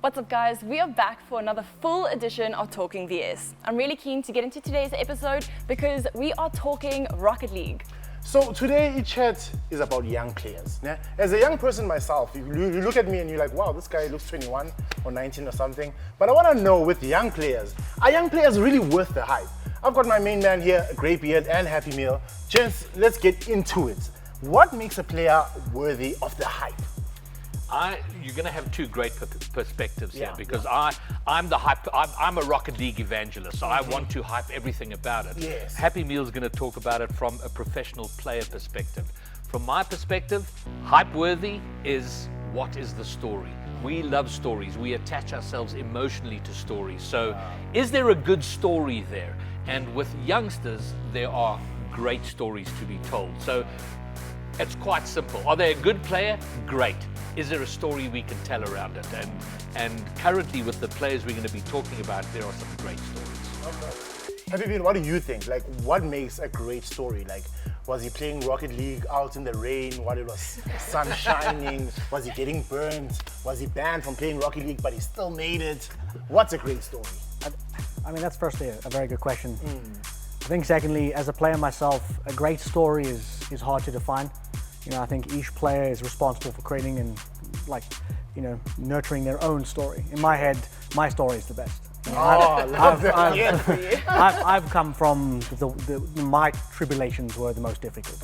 What's up guys, we are back for another full edition of Talking VS. I'm really keen to get into today's episode because we are talking Rocket League. So today chat is about young players. Yeah? As a young person myself, you look at me and you're like, wow, this guy looks 21 or 19 or something. But I want to know with young players, are young players really worth the hype? I've got my main man here, Grey Beard and Happy Meal. Gents, let's get into it. What makes a player worthy of the hype? You're going to have two great perspectives here because I'm the hype. I'm a Rocket League evangelist, so I want to hype everything about it. Yes. Happy Meal's going to talk about it from a professional player perspective. From my perspective, hype worthy is what is the story. We love stories. We attach ourselves emotionally to stories. So, is there a good story there? And with youngsters, there are great stories to be told. So, it's quite simple. Are they a good player? Great. Is there a story we can tell around it? And currently with the players we're going to be talking about, there are some great stories. Okay. Happy Meal, what do you think? Like, what makes a great story? Like, was he playing Rocket League out in the rain while it was sun shining? Was he getting burned? Was he banned from playing Rocket League but he still made it? What's a great story? I mean, that's firstly a very good question. I think secondly, as a player myself, a great story is hard to define. You know, I think each player is responsible for creating and nurturing their own story. In my head, my story is the best. You know, I've come from my tribulations were the most difficult.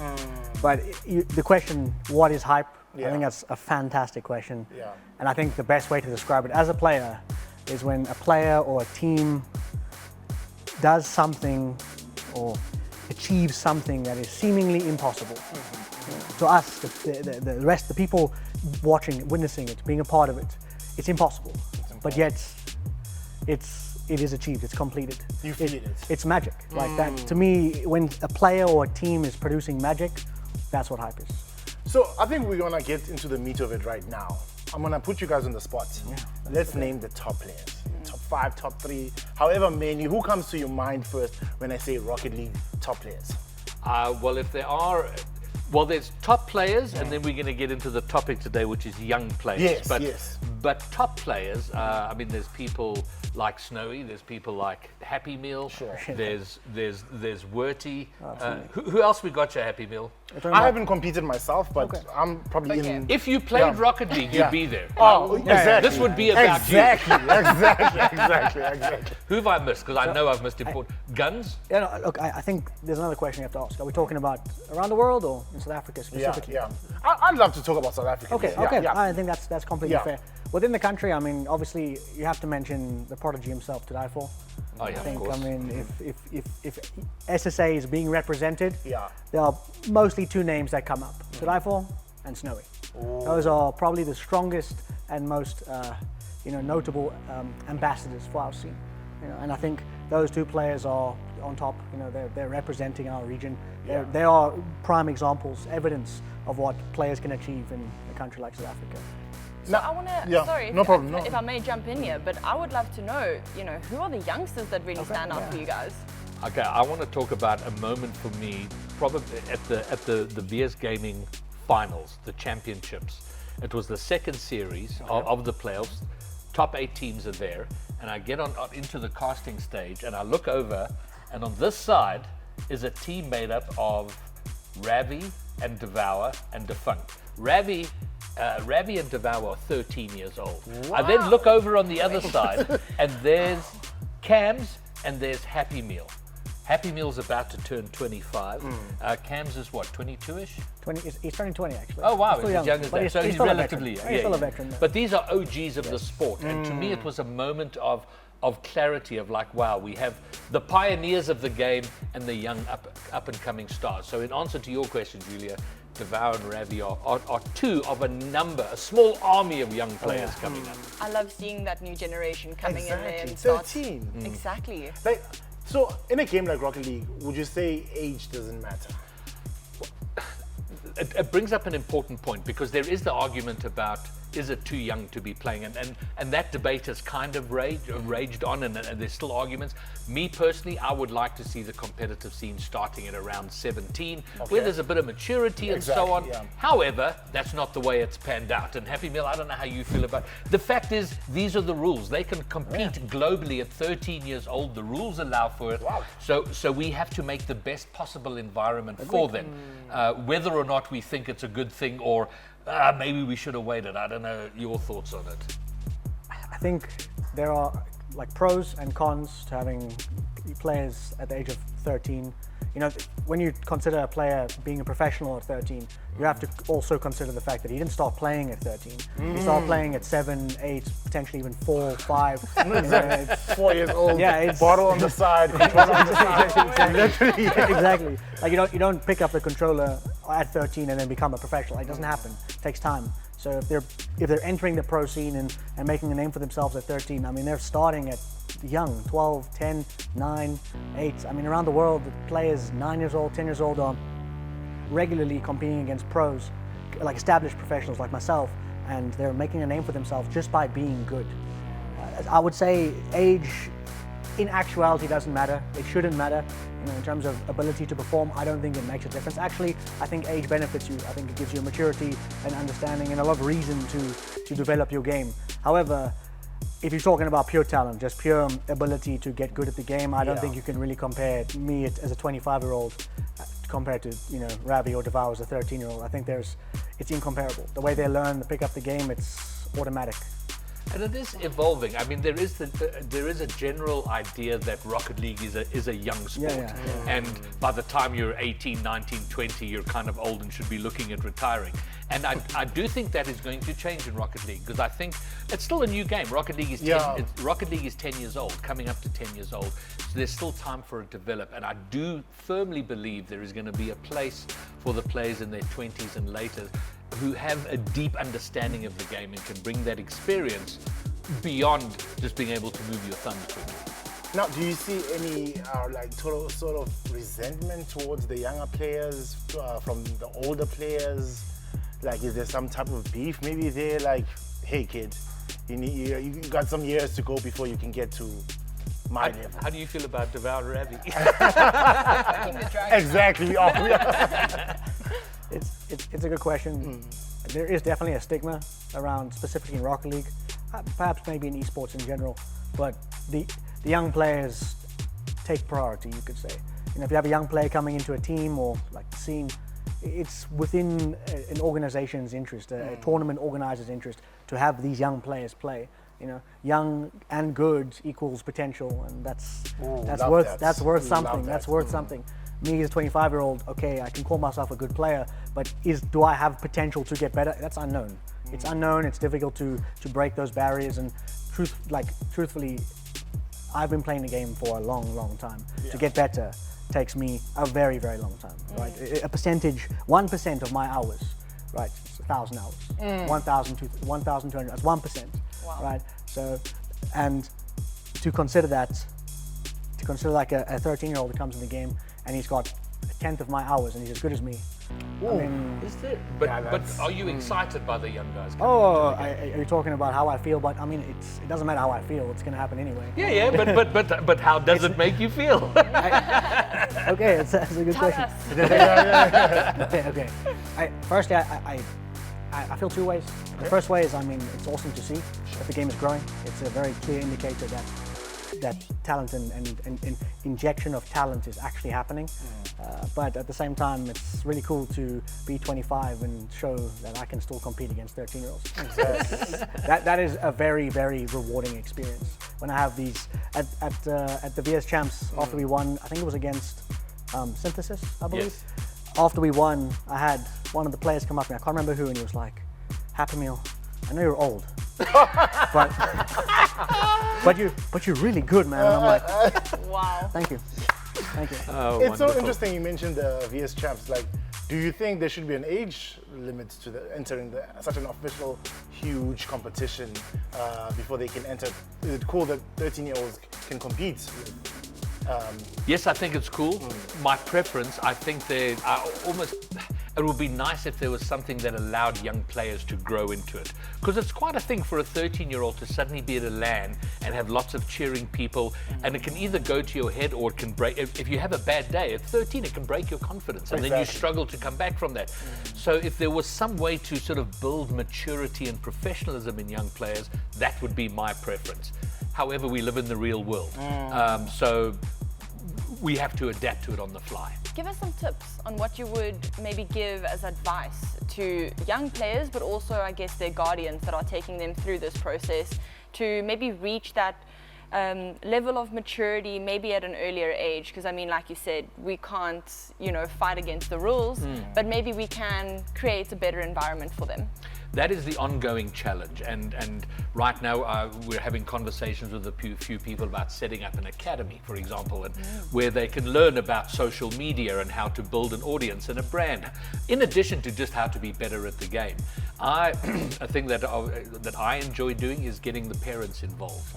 But the question, what is hype? I think that's a fantastic question. Yeah. And I think the best way to describe it as a player is when a player or a team does something or achieves something that is seemingly impossible. To us, the rest, the people watching, witnessing it, being a part of it, it's impossible. But yet, it is achieved. It's completed. You feel it. It's magic. Like that. To me, when a player or a team is producing magic, that's what hype is. So I think we're gonna get into the meat of it right now. I'm gonna put you guys on the spot. Let's name the top players. Top 5, top 3, however many. Who comes to your mind first when I say Rocket League top players? Well, if there are... Well, there's top players, and then we're going to get into the topic today, which is young players. Yes. But top players, I mean, there's people like Snowy, there's people like Happy Meal, Sure. there's Werty. Who else we got you, Happy Meal? I haven't competed myself, but I'm probably in. If you played Rocket League, you'd be there. Oh, exactly. This would be about exactly. you. Who have I missed? Because I know I've missed important. Guns? Yeah, no, look, I think there's another question you have to ask. Are we talking about around the world or in South Africa specifically? Yeah. I'd love to talk about South Africa. Okay. Yeah. I think that's completely fair. Within the country, I mean, obviously, you have to mention the prodigy himself, to die for. Oh, yeah, I think, of course. I mean, if SSA is being represented, Yeah. there are mostly two names that come up, to die for and Snowy. Those are probably the strongest and most notable ambassadors for our scene. You know, and I think those two players are on top. You know, they're representing our region. They are prime examples, evidence of what players can achieve in a country like South Africa. So I want to, sorry, no problem, if I may jump in here, but I would love to know, who are the youngsters that really stand out for you guys? Okay, I want to talk about a moment for me, probably at the VS Gaming finals, the championships. It was the second series of the playoffs. Top 8 teams are there, and I get on into the casting stage, and I look over, and on this side is a team made up of Ravi and Devour and Defunct. Ravi and Devour are 13 years old. Wow. I then look over on the other side, and there's Cams and there's Happy Meal. Happy Meal's about to turn 25. Cams is what, 22-ish? 20. He's turning 20 actually. Oh wow, he's he's as young as that. So he's relatively young. He's still a veteran. But these are OGs of the sport, and to me it was a moment of clarity, of like, wow, we have the pioneers of the game and the young up and coming stars. So in answer to your question, Julia, Devour and Ravi are two of a small army of young players coming up. I love seeing that new generation coming in there and 13. Exactly. So in a game like Rocket League, would you say age doesn't matter? It brings up an important point, because there is the argument about is it too young to be playing? And that debate has kind of raged on, and there's still arguments. Me personally, I would like to see the competitive scene starting at around 17, where there's a bit of maturity and so on. Yeah. However, that's not the way it's panned out. And Happy Meal, I don't know how you feel about it. The fact is, these are the rules. They can compete globally at 13 years old. The rules allow for it. Wow. So we have to make the best possible environment for them. Whether or not we think it's a good thing, or maybe we should have waited. I don't know your thoughts on it. I think there are like pros and cons to having players at the age of 13. You know, when you consider a player being a professional at 13, you have to also consider the fact that he didn't start playing at 13. He started playing at 7, 8, potentially even 4, 5. You know, it's 4 years old. Yeah, it's bottle on the side. Controller on the side. exactly. Exactly. Like you don't pick up the controller at 13 and then become a professional. It doesn't happen. It takes time. So if they're entering the pro scene and making a name for themselves at 13, I mean, they're starting at young, 12, 10, 9, 8. I mean, around the world, the players 9 years old, 10 years old are regularly competing against pros, like established professionals like myself, and they're making a name for themselves just by being good. I would say age, in actuality, doesn't matter. It shouldn't matter. You know, in terms of ability to perform, I don't think it makes a difference. Actually, I think age benefits you. I think it gives you maturity and understanding and a lot of reason to develop your game. However, if you're talking about pure talent, just pure ability to get good at the game, I don't think you can really compare me as a 25-year-old compared to, you know, Ravi or Devour as a 13-year-old. I think it's incomparable. The way they learn to pick up the game, it's automatic. And it is evolving. I mean, there is a general idea that Rocket League is a young sport. Yeah. And by the time you're 18, 19, 20, you're kind of old and should be looking at retiring. And I do think that is going to change in Rocket League, because I think it's still a new game. Rocket League is 10 years old, coming up to 10 years old. So there's still time for it to develop. And I do firmly believe there is going to be a place for the players in their 20s and later who have a deep understanding of the game and can bring that experience beyond just being able to move your thumbs quickly. Now, do you see any like total sort of resentment towards the younger players from the older players? Like, is there some type of beef maybe there? Like, hey kid, you got some years to go before you can get to my level. How do you feel about Devour Ravi? Exactly. It's a good question. There is definitely a stigma around, specifically in Rocket League, perhaps maybe in esports in general, but the young players take priority, you could say. You know, if you have a young player coming into a team or like the scene, it's within an organization's interest, a tournament organizer's interest, to have these young players play. You know, young and good equals potential, and that's worth something. That's worth something. Me as a 25-year-old, okay, I can call myself a good player, but do I have potential to get better? That's unknown. It's unknown. It's difficult to break those barriers. And truthfully, I've been playing the game for a long time. To get better takes me a very, very long time. Right? A percentage, 1% of my hours, right? It's 1,000 hours. 1,200. That's 1%. Wow. Right? So, and to consider that, like a 13-year-old who comes in the game and he's got a tenth of my hours and he's as good as me. I mean, Is there? But are you excited by the young guys? are you talking about how I feel? But I mean, it doesn't matter how I feel. It's going to happen anyway. Yeah, but how does it make you feel? Okay, it's a good Tell question. us. Okay. Firstly, I feel two ways. The first way is, I mean, it's awesome to see that the game is growing. It's a very clear indicator that talent and injection of talent is actually happening. But at the same time, it's really cool to be 25 and show that I can still compete against 13-year-olds. Exactly. That is a very, very rewarding experience. When I have these at the VS Champs after we won, I think it was against Synthesis, I believe. Yes. After we won, I had one of the players come up to me. I can't remember who, and he was like, "Happy Meal, I know you're old, but you're really good, man." And I'm like, Wow. "Thank you." Oh, It's so wonderful. interesting you mentioned the VS Champs. Like, do you think there should be an age limit to entering such an official, huge competition before they can enter? Is it cool that 13-year-olds can compete? Yes, I think it's cool. My preference, I think it would be nice if there was something that allowed young players to grow into it. Because it's quite a thing for a 13-year-old to suddenly be at a LAN and have lots of cheering people, and it can either go to your head or it can break. If you have a bad day at 13, it can break your confidence, and then you struggle to come back from that. So if there was some way to sort of build maturity and professionalism in young players, that would be my preference. However, we live in the real world, so we have to adapt to it on the fly. Give us some tips on what you would maybe give as advice to young players, but also, I guess, their guardians that are taking them through this process to maybe reach that level of maturity, maybe at an earlier age. Because I mean, like you said, we can't, fight against the rules, but maybe we can create a better environment for them. That is the ongoing challenge, and right now we're having conversations with a few people about setting up an academy, for example, and where they can learn about social media and how to build an audience and a brand, in addition to just how to be better at the game. A thing that I enjoy doing is getting the parents involved,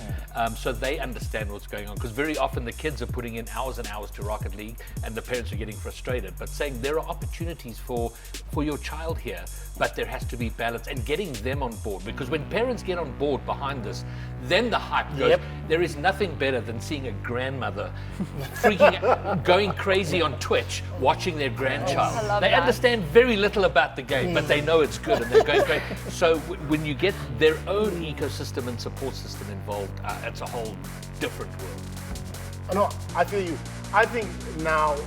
so they understand what's going on, because very often the kids are putting in hours and hours to Rocket League and the parents are getting frustrated, but saying there are opportunities for your child here, but there has to be balance, and getting them on board, because when parents get on board behind this, then the hype goes. There is nothing better than seeing a grandmother freaking out, going crazy on Twitch, watching their grandchild. They understand very little about the game, but they know it's good and they're going crazy. So when you get their own ecosystem and support system involved, it's a whole different world. No, I feel you. I think now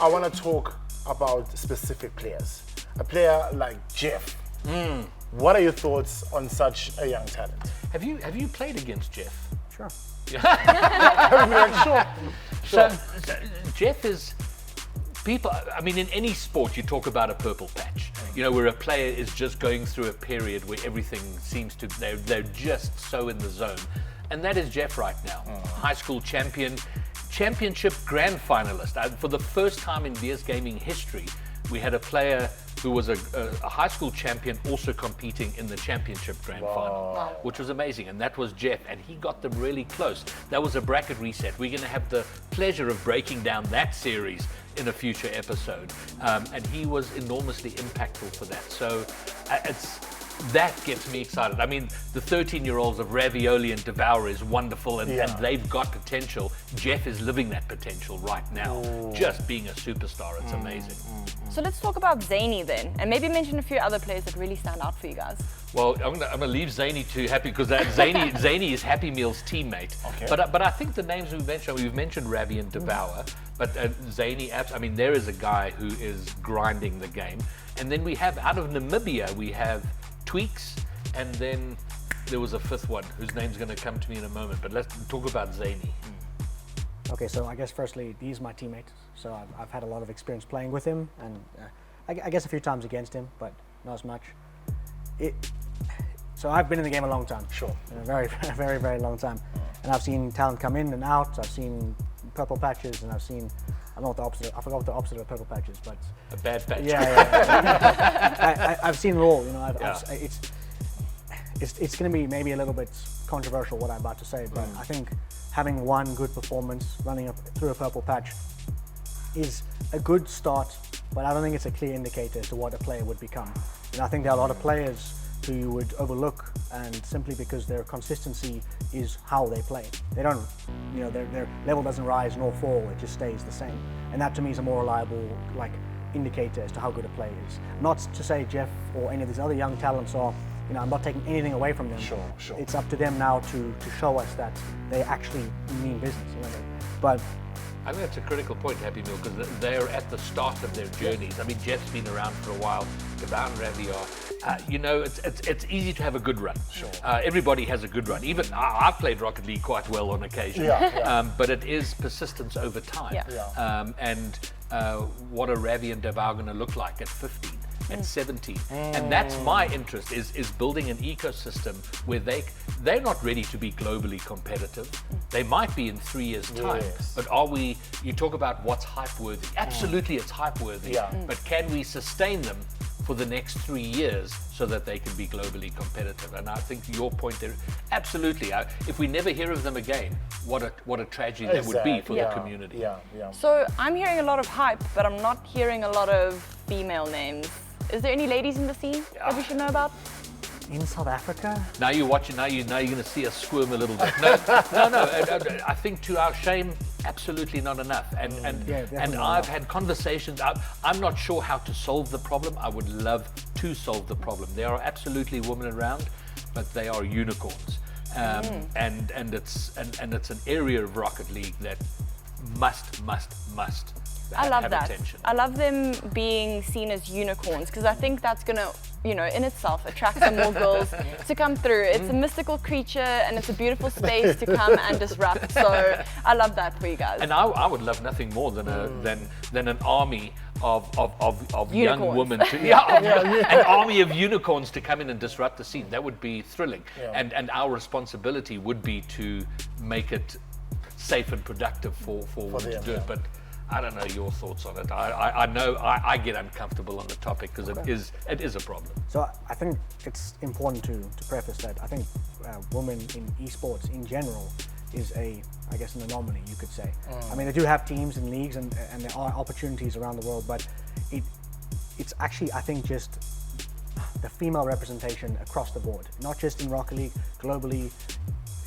I want to talk about specific players. A player like Jeff. What are your thoughts on such a young talent? Have you played against Jeff? Sure. Sure. So Jeff is people. I mean, in any sport, you talk about a purple patch. Where a player is just going through a period where everything seems to they're just so in the zone, and that is Jeff right now. High school championship grand finalist. For the first time in VS Gaming history, we had a player who was a high school champion also competing in the championship grand final, which was amazing. And that was Jeff, and he got them really close. That was a bracket reset. We're going to have the pleasure of breaking down that series in a future episode. And he was enormously impactful for that. So that gets me excited. I mean, the 13-year-olds of Ravioli and Devour is wonderful, and they've got potential. Jeff is living that potential right now, just being a superstar. It's amazing. So let's talk about Zany then, and maybe mention a few other players that really stand out for you guys. Well, I'm gonna leave Zany to Happy, because Zany is Happy Meal's teammate. Okay. But I think the names we've mentioned Ravi and Devour, but Zany, I mean, there is a guy who is grinding the game. And then we have, out of Namibia, we have Tweaks, and then there was a fifth one whose name's going to come to me in a moment, but let's talk about Zany. Okay, so I guess firstly, he's my teammate, so I've had a lot of experience playing with him, and I guess a few times against him, but not as much. So I've been in the game a long time. Sure. A very, very, very long time. And I've seen talent come in and out, I've seen purple patches, and I've seen, I forgot what the opposite of purple patches, but... A bad patch. Yeah. I've seen it all, it's going to be maybe a little bit controversial what I'm about to say, but I think having one good performance running through a purple patch is a good start, but I don't think it's a clear indicator as to what a player would become. And I think there are a lot of players who you would overlook, and simply because their consistency is how they play. They don't, their level doesn't rise nor fall, it just stays the same. And that to me is a more reliable indicator as to how good a player is. Not to say Jeff or any of these other young talents are, I'm not taking anything away from them. Sure. It's up to them now to show us that they actually mean business. But I think that's a critical point, Happy Meal, because they're at the start of their journeys. I mean, Jeff's been around for a while, Devour and Ravi are. It's easy to have a good run. Sure. Everybody has a good run. Even I've played Rocket League quite well on occasion. But it is persistence over time. And what are Ravi and Devour going to look like at 15? At 17, and that's my interest, is building an ecosystem where they're not ready to be globally competitive. They might be in 3 years' time, but are we? You talk about what's hype worthy. Absolutely, it's hype worthy. But can we sustain them for the next 3 years so that they can be globally competitive. And I think your point there, absolutely. If we never hear of them again, what a tragedy that would be for the community. So I'm hearing a lot of hype, but I'm not hearing a lot of female names. Is there any ladies in the scene that we should know about? In South Africa? Now you're watching. Now you're going to see us squirm a little bit. No. I think to our shame, absolutely not enough. And I've had conversations. I'm not sure how to solve the problem. I would love to solve the problem. There are absolutely women around, but they are unicorns. And it's an area of Rocket League that must I love have that. attention. I love them being seen as unicorns because I think that's going to, in itself attract some more girls to come through. It's a mystical creature and it's a beautiful space to come and disrupt. So I love that for you guys. And I would love nothing more than an army of young Unicorns. women an army of unicorns to come in and disrupt the scene. That would be thrilling. And our responsibility would be to make it safe and productive for women to do it. But I don't know your thoughts on it. I know I get uncomfortable on the topic because it is a problem. So I think it's important to preface that I think women in esports in general is an anomaly, you could say. I mean, they do have teams and leagues and there are opportunities around the world, but it's actually, I think, just the female representation across the board, not just in Rocket League, globally,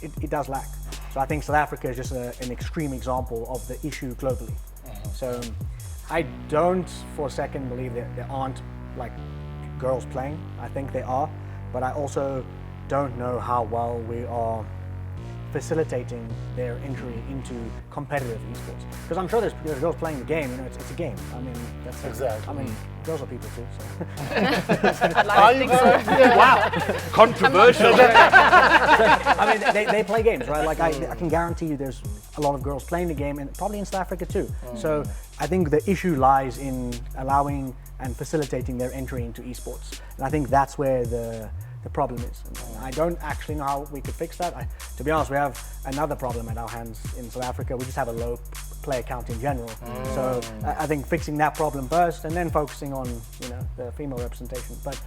it does lack. So I think South Africa is just an extreme example of the issue globally. So I don't for a second believe that there aren't like girls playing. I think there are, but I also don't know how well we are facilitating their entry into competitive esports. Because I'm sure there's girls playing the game. It's a game. I mean, that's Exactly. I mean, girls are people too. So. I'd like to think so. Wow, controversial. I mean, they play games, right? Like I can guarantee you, there's a lot of girls playing the game, and probably in South Africa too. So I think the issue lies in allowing and facilitating their entry into esports, and I think that's where the problem is. And I don't actually know how we could fix that. To be honest, we have another problem at our hands in South Africa. We just have a low player count in general. So I think fixing that problem first, and then focusing on the female representation. But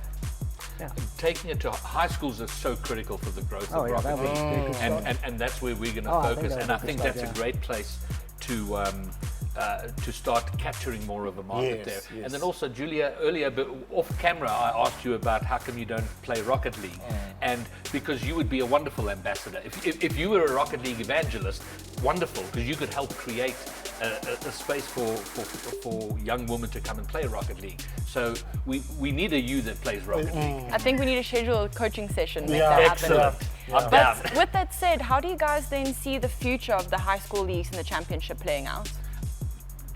yeah. Taking it to high schools is so critical for the growth of that Rocket would be a good League, start. and that's where we're going to I think focus. that And I would be a think good that's start, a great place to start capturing more of a market there. Yes. And then also, Julia, earlier, but off camera, I asked you about how come you don't play Rocket League, and because you would be a wonderful ambassador. If you were a Rocket League evangelist, wonderful, because you could help create a space for young women to come and play Rocket League. So we need a you that plays Rocket League. I think we need to schedule a coaching session. Make Yeah. that happen. Excellent. I'm down. But with that said, how do you guys then see the future of the high school leagues and the championship playing out?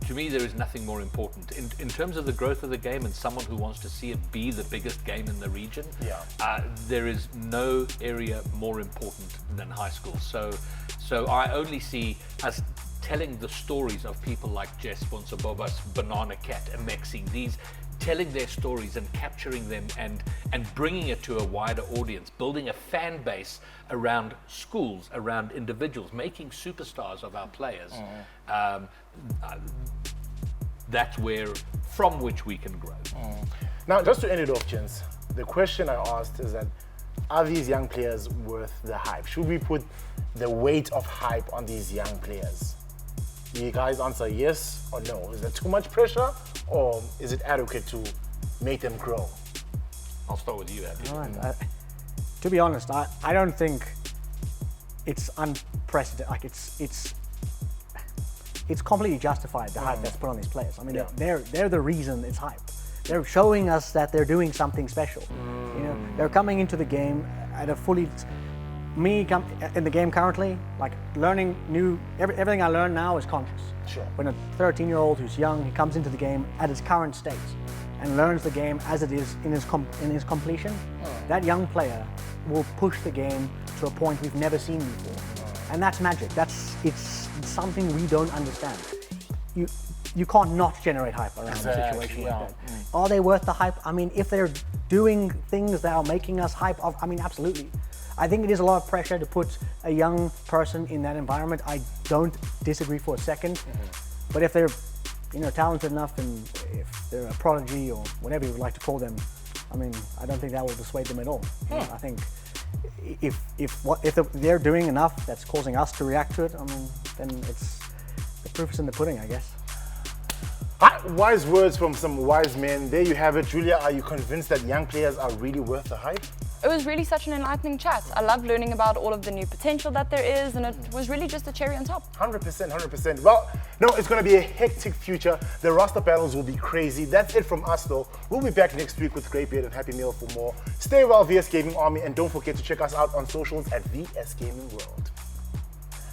To me, there is nothing more important. In terms of the growth of the game and someone who wants to see it be the biggest game in the region, there is no area more important than high school. So I only see us telling the stories of people like Jess, Sponsor Bobas, Banana Cat, Amexi, these telling their stories and capturing them and bringing it to a wider audience, building a fan base around schools, around individuals, making superstars of our players. That's from which we can grow. Now, just to end it off, gents, the question I asked is that, are these young players worth the hype? Should we put the weight of hype on these young players? You guys answer yes or no. Is there too much pressure, or is it adequate to make them grow? I'll start with you, Abby. All right. To be honest, I don't think it's unprecedented. Like it's completely justified, the hype that's put on these players. I mean, they're the reason it's hype. They're showing us that they're doing something special. They're coming into the game at a fully. In the game currently, like learning everything I learn now is conscious. Sure. When a 13-year-old who's young, he comes into the game at its current state and learns the game as it is in his completion, that young player will push the game to a point we've never seen before. And that's magic. It's something we don't understand. You can't not generate hype around a situation like that. Are they worth the hype? I mean, if they're doing things that are making us hype, I mean, absolutely. I think it is a lot of pressure to put a young person in that environment. I don't disagree for a second. But if they're talented enough, and if they're a prodigy or whatever you would like to call them, I mean, I don't think that will dissuade them at all. I think if they're doing enough that's causing us to react to it, I mean, then it's the proof's in the pudding, I guess. Wise words from some wise men. There you have it. Julia, are you convinced that young players are really worth the hype? It was really such an enlightening chat. I love learning about all of the new potential that there is, and it was really just a cherry on top. 100%, 100%. Well, no, it's going to be a hectic future. The roster battles will be crazy. That's it from us, though. We'll be back next week with Greybeard and Happy Meal for more. Stay well, VS Gaming Army, and don't forget to check us out on socials at VS Gaming World.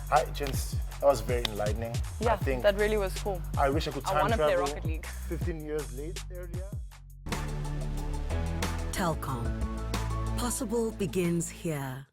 Hi, gents. That was very enlightening. Yeah, I think that really was cool. I wish I could time I want to play travel Rocket League. 15 years earlier. Telkom. Possible begins here.